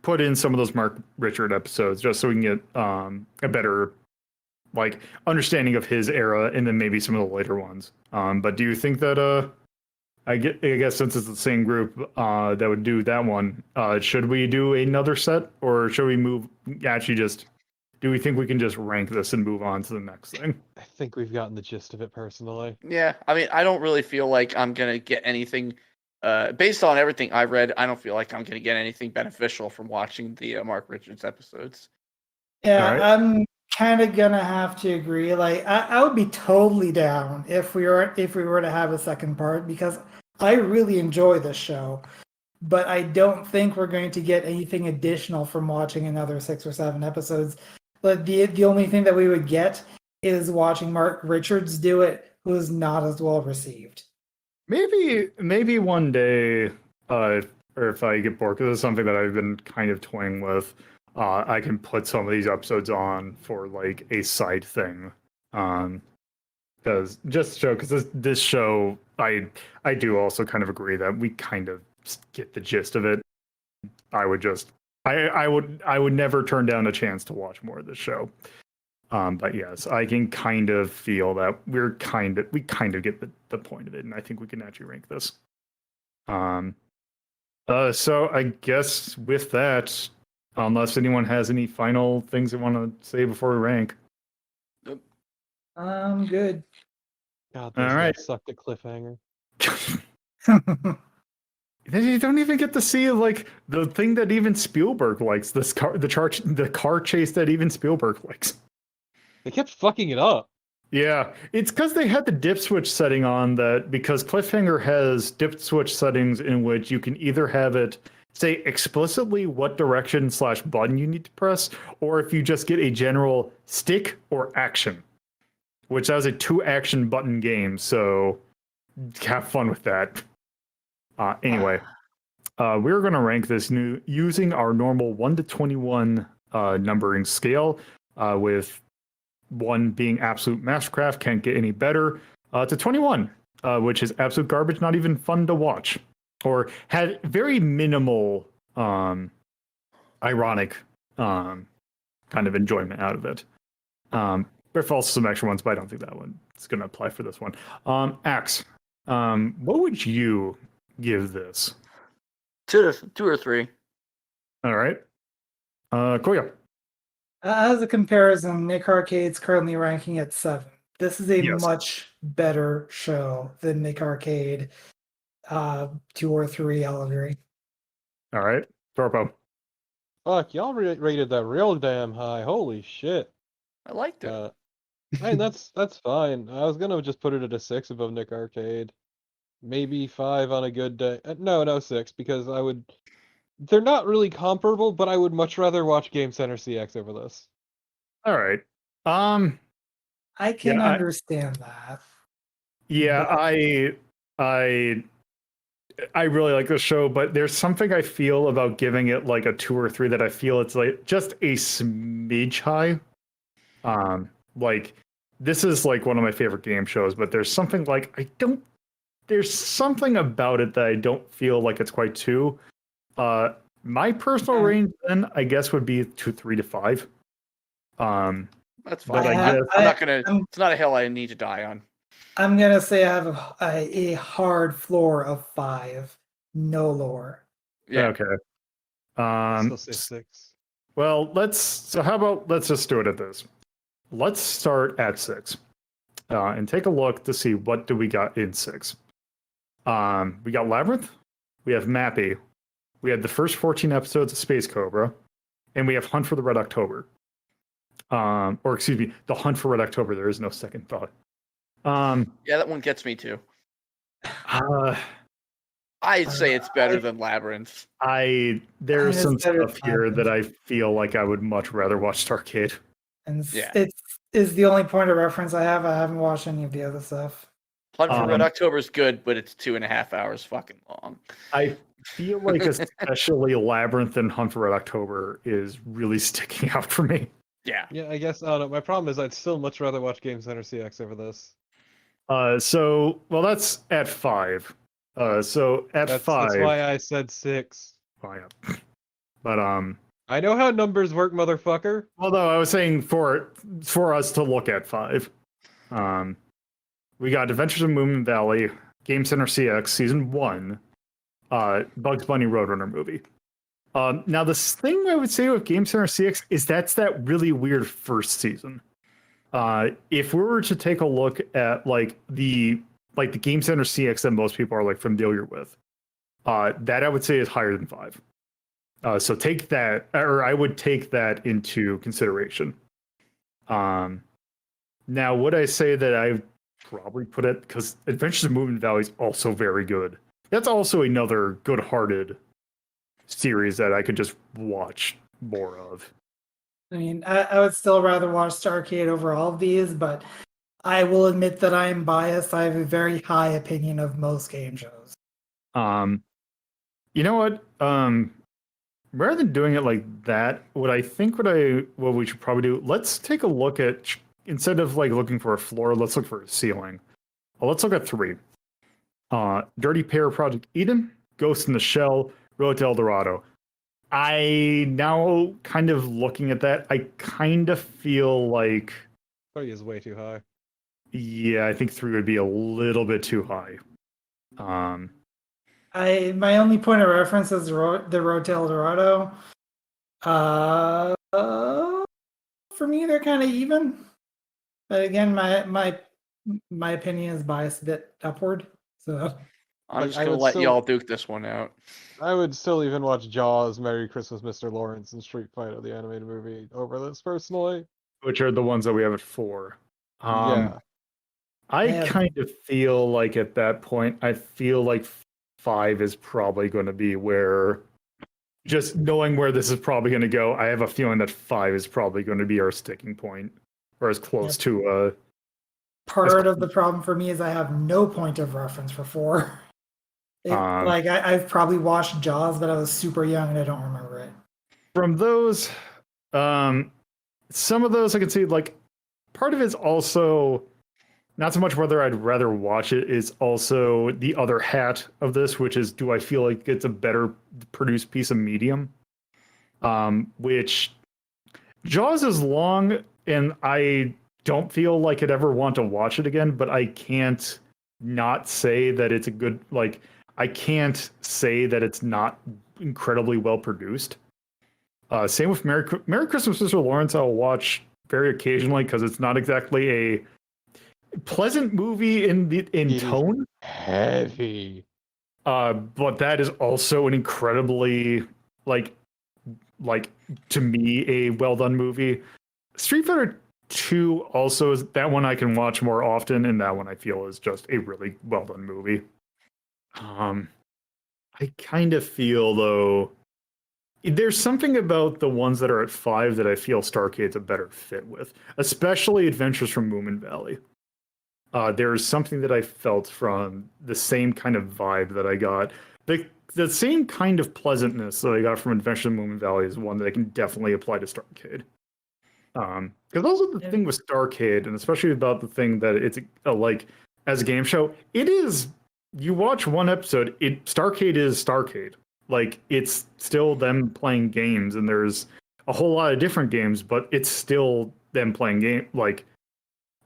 put in some of those Mark Richard episodes just so we can get a better like understanding of his era, and then maybe some of the later ones. But do you think that I guess since it's the same group that would do that one, should we do another set, or should we do we think we can just rank this and move on to the next thing? I think we've gotten the gist of it personally. Yeah, I mean, I don't really feel like I'm gonna get anything. Based on everything I read, I don't feel like I'm gonna get anything beneficial from watching the Mark Richards episodes. Yeah, right. I'm kind of gonna have to agree. Like, I would be totally down if we were to have a second part, because I really enjoy this show, but I don't think we're going to get anything additional from watching another 6 or 7 episodes. But the only thing that we would get is watching Mark Richards do it, who is not as well received. Maybe one day, or if I get bored, because it's something that I've been kind of toying with, I can put some of these episodes on for like a side thing. Because because this show, I do also kind of agree that we kind of get the gist of it. I would never turn down a chance to watch more of this show. But yes, I can kind of feel that we kind of get the point of it, and I think we can actually rank this. So I guess with that, unless anyone has any final things they want to say before we rank. I'm good. God, All those right. guys sucked at cliffhanger. You don't even get to see like the thing that even Spielberg likes. The car chase that even Spielberg likes. They kept fucking it up. Yeah, it's because they had the dip switch setting on that, because Cliffhanger has dip switch settings in which you can either have it say explicitly what direction / button you need to press, or if you just get a general stick or action, which that was a 2 action button game. So have fun with that. Anyway, we're going to rank this using our normal 1 to 21 numbering scale, with 1 being absolute mastercraft, can't get any better, to 21, which is absolute garbage, not even fun to watch, or had very minimal ironic kind of enjoyment out of it. There's also some extra ones, but I don't think that one is going to apply for this one. Axe, what would you give this? 2 or 3. All right. Koya. As a comparison, Nick Arcade's currently ranking at 7. This is a Yes. much better show than Nick Arcade. 2 or 3, I'll agree. All right. Torpo. Fuck, y'all rated that real damn high. Holy shit. I liked it. I mean, that's fine. I was gonna just put it at a 6 above Nick Arcade. Maybe 5 on a good day. No, 6, because I would... They're not really comparable, but I would much rather watch Game Center CX over this. All right. I can Yeah, understand that. Yeah, I really like this show, but there's something I feel about giving it like a 2 or 3 that I feel it's like just a smidge high. Like this is like one of my favorite game shows, but there's something like there's something about it that I don't feel like it's quite 2. My personal range then I guess would be 3 to 5. That's but fine. I guess I'm not gonna. It's not a hill I need to die on. I'm gonna say I have a hard floor of 5, no lore. Yeah. Okay. Still say 6. Well, let's just do it at this. Let's start at 6, and take a look to see what do we got in 6. We got Labyrinth, we have Mappy, we had the first 14 episodes of Space Cobra, and we have Hunt for the Red October. Or excuse me, the Hunt for Red October. There is no second thought. Yeah, that one gets me too. Uh, I'd say it's better than Labyrinth. There's It's some better stuff than here Labyrinth. that I feel like I would much rather watch Starcade. And Yeah. it is the only point of reference I have. I haven't watched any of the other stuff. Hunt for Red October is good, but it's 2.5 hours fucking long. I feel like especially Labyrinth and Hunt for Red October is really sticking out for me. Yeah. Yeah, I guess, I don't know. My problem is I'd still much rather watch Game Center CX over this. Well, that's at 5. So at 5. That's why I said 6. Oh, yeah. But I know how numbers work, motherfucker. although I was saying for us to look at 5. We got Adventures in Moon Valley, Game Center CX Season 1, Bugs Bunny Roadrunner movie. Now, the thing I would say with Game Center CX is that's that really weird first season. If we were to take a look at the Game Center CX that most people are like familiar with, that I would say is higher than 5. So take that, or I would take that into consideration. Now, would I say that I probably put it, because Adventures in Moon Valley is also very good. That's also another good-hearted series that I could just watch more of. I mean, I would still rather watch Starcade over all of these, but I will admit that I am biased. I have a very high opinion of most game shows. You know what? Rather than doing it like that, what we should probably do, let's take a look at instead of like looking for a floor, let's look for a ceiling. Let's look at 3. Dirty Pair, Project Eden, Ghost in the Shell, Road to El Dorado. I now kind of looking at that, I kind of feel like 3 is way too high. yeah, I think 3 would be a little bit too high. My only point of reference is the Road to El Dorado. For me, they're kind of even. But again, my opinion is biased a bit upward. So I'm Like, just I gonna would let still- y'all duke this one out. I would still even watch Jaws, Merry Christmas, Mr. Lawrence, and Street Fighter, the animated movie, over this personally. which are the ones that we have at 4. Yeah. I Yeah. kind of feel like at that point, I feel like 5 is probably going to be where, just knowing where this is probably going to go, I have a feeling that 5 is probably going to be our sticking point, or as close Yep. to. part of the problem for me is I have no point of reference for 4. I've probably watched Jaws, but I was super young and I don't remember it. From those, some of those I can see, like, part of it's also not so much whether I'd rather watch it, is also the other hat of this, which is, do I feel like it's a better produced piece of medium? Which Jaws is long, and I don't feel like I'd ever want to watch it again, but I can't not say that it's a good, like, I can't say that it's not incredibly well produced. Same with Merry Christmas, Mr. Lawrence. I'll watch very occasionally because it's not exactly a pleasant movie in It is tone. Heavy. But that is also an incredibly like to me a well done movie. Street Fighter 2 also is that one I can watch more often, and that one I feel is just a really well done movie. I kind of feel though there's something about the ones that are at 5 that I feel Starcade's a better fit with, especially Adventures from Moomin Valley. There's something that I felt from the same kind of vibe that I got. The same kind of pleasantness that I got from Adventures in Moomin Valley is one that I can definitely apply to Starcade. Because also the thing with Starcade, and especially about the thing that it's like as a game show, it is, you watch one episode, Starcade is Starcade. Like, it's still them playing games, and there's a whole lot of different games, but it's still them playing like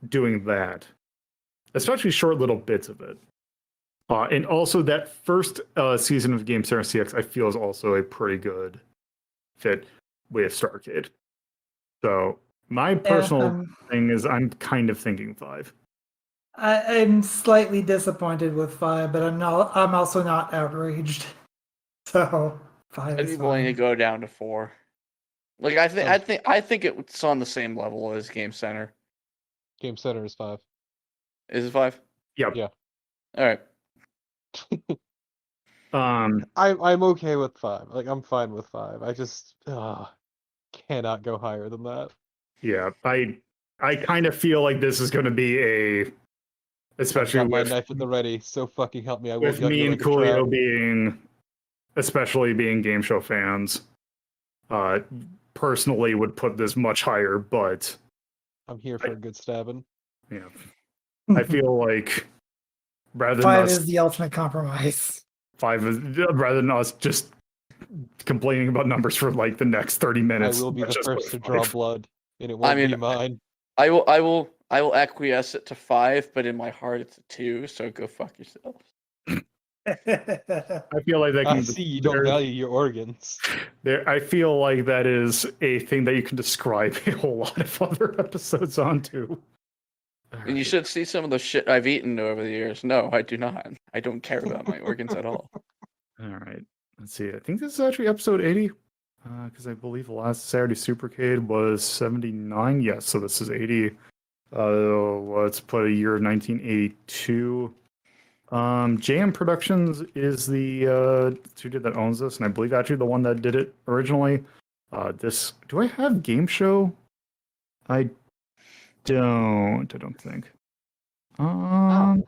doing that. Especially short little bits of it. And also that first season of Game Center CX, I feel is also a pretty good fit with Starcade. So my personal thing is I'm kind of thinking 5. I'm slightly disappointed with 5, but I'm also not outraged. So 5 I'd is be willing to fine. go down to 4. Like I think it's on the same level as Game Center. Game Center is 5. Is it 5? Yep. Yeah. All right. I'm okay with 5. Like, I'm fine with 5. I just cannot go higher than that. Yeah, I kind of feel like this is going to be especially I've got my with, knife at the ready. So fucking help me! I will with gut me you and like a trap. Coolio especially being game show fans. Personally would put this much higher, but I'm here for a good stabbing. yeah, I feel like rather than 5 us, is the ultimate compromise. 5 is rather than us just complaining about numbers for like the next 30 minutes. I will be the let's just first put to 5. draw blood, and it won't be mine. I will acquiesce it to 5, but in my heart it's a 2. So go fuck yourself. I feel like that can. I see you don't value your organs. I feel like that is a thing that you can describe a whole lot of other episodes onto. And you should see some of the shit I've eaten over the years. No, I do not. I don't care about my organs at all. All right. Let's see. I think this is actually episode 80. Because I believe the last Saturday Supercade was 79. Yes, so this is 80. Let's put a year of 1982. JM Productions is the studio that owns this, and I believe actually the one that did it originally. Do I have Game Show? I don't think. I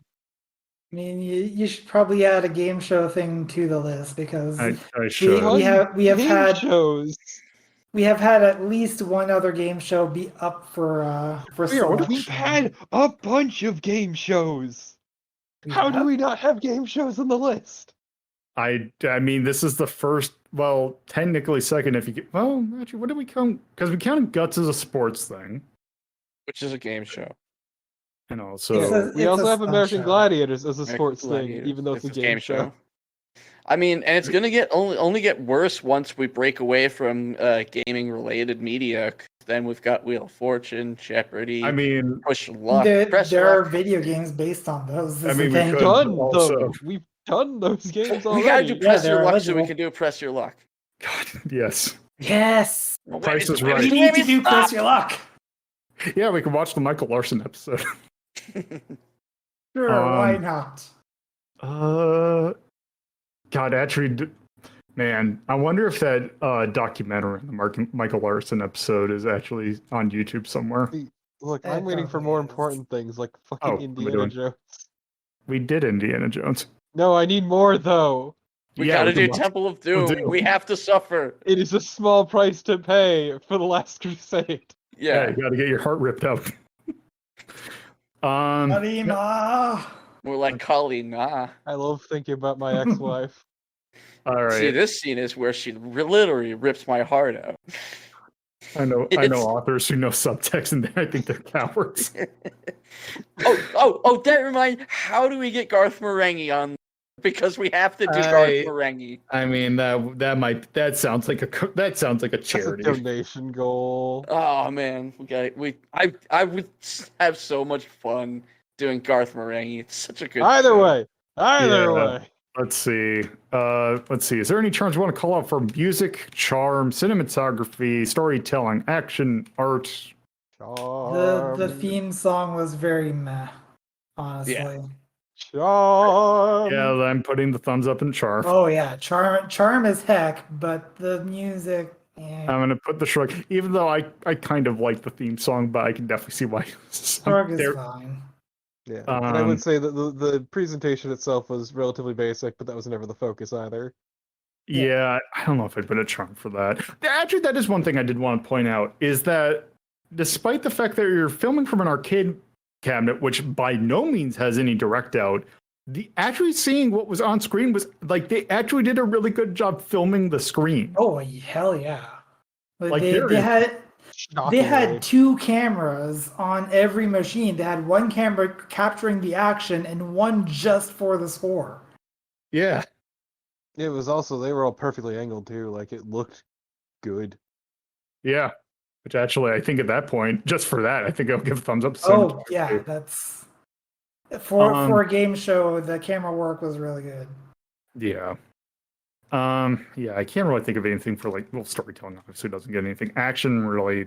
mean, you should probably add a game show thing to the list because I should. we have Game had shows. we have had at least one other game show be up for Yeah, what if We've selection. had a bunch of game shows. How do have? we not have game shows on the list? I mean, this is the first, well, technically second if you get, well, actually, what do we count? Because we counted Guts as a sports thing. Which is a game show. And It's also, We it's also a have stunt American show. Gladiators as a American sports thing, Gladiators. even though it's a game show. I mean, and it's gonna get only get worse once we break away from gaming related media. 'Cause then we've got Wheel of Fortune, Jeopardy, I mean, Push Luck, Press There are Luck. video games based on those. I is the mean, we thing. could Done also, them. We've done those games We gotta do already. Press Yeah, Your they're Luck so we eligible. can do Press Your Luck. God, yes. Yes, Well, Price is wait, Right. we wait, need wait, to do stop! Press Your Luck. Yeah, we could watch the Michael Larson episode. Sure, why not? God, actually, man, I wonder if that documentary on the Michael Larson episode is actually on YouTube somewhere. Look, It I'm waiting for probably more is. important things like Oh, fucking what am I Indiana doing? Jones. We did Indiana Jones. No, I need more though. We Yeah, gotta we can do watch- Temple of we'll Doom. do. We have to suffer. It is a small price to pay for the Last Crusade. Yeah, Yeah, you got to get your heart ripped out. Marina. we're like Colleen. Nah. I love thinking about my ex-wife. All See, right. this scene is where she literally rips my heart out. I know It's- authors who know subtext and I think they're cowards. Oh! That reminds. How do we get Garth Marenghi on? Because we have to do Garth Marenghi. I mean that sounds like a That's a charity. donation goal. Oh man, I would have so much fun doing Garth Marenghi. It's such a good. Either show. way. Either Yeah. way. Let's see. Is there any charms you want to call out for music, charm, cinematography, storytelling, action, art? The theme song was very meh, honestly. Yeah. Charm. Yeah, I'm putting the thumbs up in charm. Oh yeah, charm is heck, but the music. I'm gonna put the shrug, even though I kind of like the theme song, but I can definitely see why. Shrug is there- fine. Yeah, and I Um, would say that the presentation itself was relatively basic, but that was never the focus either. Yeah, I don't know if I'd put a charm for that. Actually, that is one thing I did want to point out is that despite the fact that you're filming from an arcade cabinet, which by no means has any direct out, the actually seeing what was on screen was like they actually did a really good job filming the screen. Oh hell yeah! Like, they there they is- had Shockingly. they had two cameras on every machine. They had one camera capturing the action and one just for the score. Yeah. It was also, they were all perfectly angled too. Like, it looked good. Yeah. Which actually, I think at that point, just for that, I think I'll give a thumbs up to Oh cinematography. yeah, that's for Um, a game show. The camera work was really good. Yeah. Yeah, I can't really think of anything for storytelling obviously doesn't get anything. Action really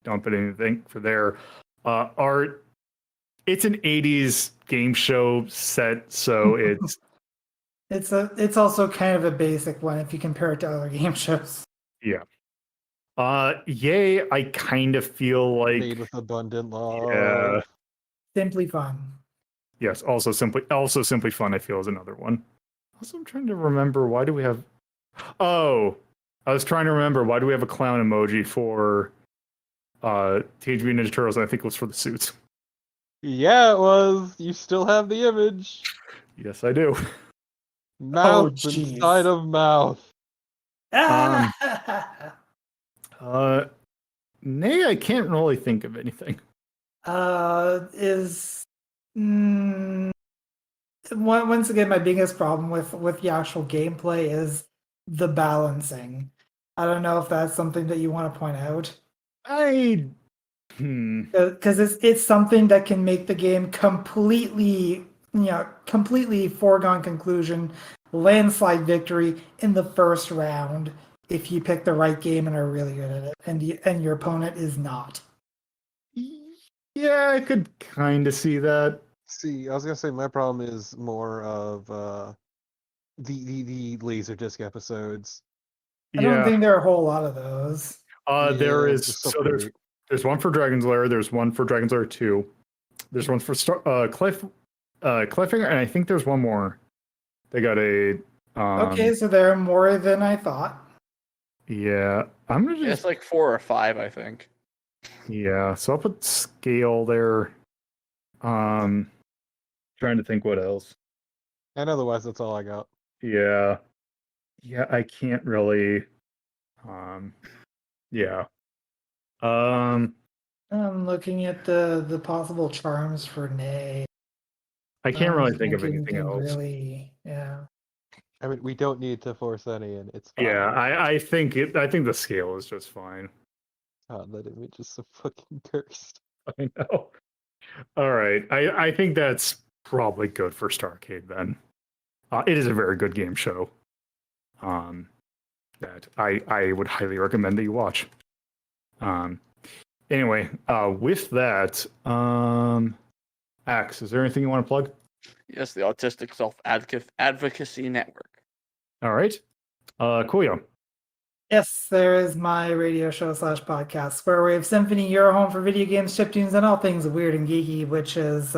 don't put anything for there. Art, it's an 80s game show set, so it's It's also kind of a basic one if you compare it to other game shows. yay, I kind of feel like Made with abundant love. yeah. Simply fun. Yes, also simply fun, I feel is another one. Also, I'm trying to remember why do we have I was trying to remember why do we have a clown emoji for Teenage Mutant Ninja Turtles, and I think it was for the suits. Yeah, it was. You still have the image. Yes, I do. Mouth jeez. inside of mouth. Nay, I can't really think of anything. Once again, my biggest problem with the actual gameplay is the balancing. I don't know if that's something that you want to point out, because it's something that can make the game completely foregone conclusion, landslide victory in the first round if you pick the right game and are really good at it, and your opponent is not. Yeah, I could kind of see that. See, I was gonna say my problem is more of the Laserdisc episodes. I don't Yeah, think there are a whole lot of those. there Yeah, is. they're so So pretty. there's one for Dragon's Lair. There's one for Dragon's Lair 2. There's one for Cliffhanger, and I think there's one more. They got a. Okay, so there are more than I thought. Yeah. I'm gonna just It's like 4 or 5, I think. yeah. So I'll put scale there. Trying to think what else. And otherwise, that's all I got. Yeah, yeah. I can't really. Yeah. Um, I'm looking at the possible charms for Nay. I can't really think of Thinking anything can else. really, yeah. I mean, we don't need to force any in. It's fine. Yeah, I think I think the scale is just fine. God, that image is so fucking cursed. I know. All right. I think that's probably good for Starcade then. It is a very good game show. That I would highly recommend that you watch. Anyway, with that, Axe, is there anything you want to plug? Yes, the Autistic Self-Advocacy Network. All right. Coolio. Yes, there is my radio show / podcast, Square Wave Symphony, your home for video games, chiptunes, and all things weird and geeky, which is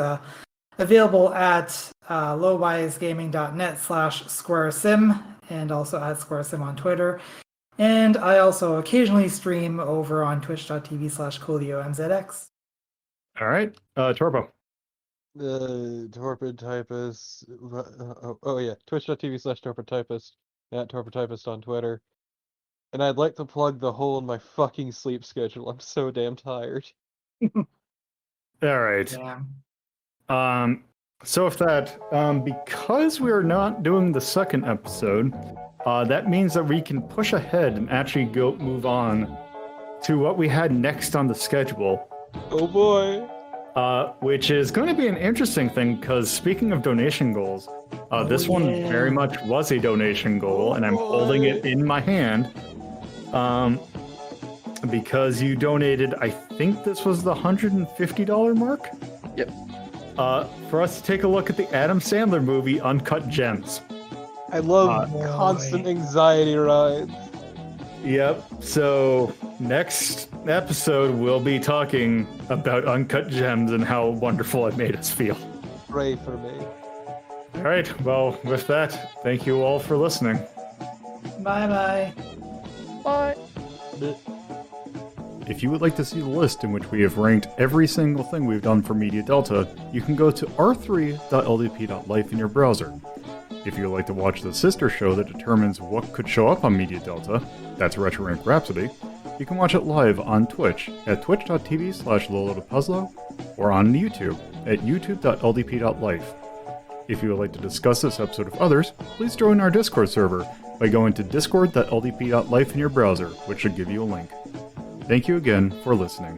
available at lowbiasgaming.net /SquareSim, and also at SquareSim on Twitter. And I also occasionally stream over on twitch.tv /CoolioMZX. All right. Torpo. Torpid Typist. Oh yeah, twitch.tv /Torpid Typist. At Torpid Typist on Twitter. And I'd like to plug the hole in my fucking sleep schedule. I'm so damn tired. All right. Yeah. So with that, because we're not doing the second episode, that means that we can push ahead and actually move on to what we had next on the schedule. Oh boy. Which is going to be an interesting thing, because speaking of donation goals, this one very much was a donation goal, and I'm holding it in my hand. Because you donated, I think this was the $150 mark? Yep. For us to take a look at the Adam Sandler movie, Uncut Gems. I love constant anxiety rides. Yep, so next episode we'll be talking about Uncut Gems and how wonderful it made us feel. Pray for me. Alright, well, with that, thank you all for listening. Bye-bye. Bye. If you would like to see the list in which we have ranked every single thing we've done for Media Delta, you can go to r3.ldp.life in your browser. If you would like to watch the sister show that determines what could show up on Media Delta, that's Retro Rank Rhapsody, you can watch it live on Twitch at twitch.tv/LoloToPuzzlo or on YouTube at youtube.ldp.life. If you would like to discuss this episode with others, please join our Discord server by going to discord.ldp.life in your browser, which should give you a link. Thank you again for listening.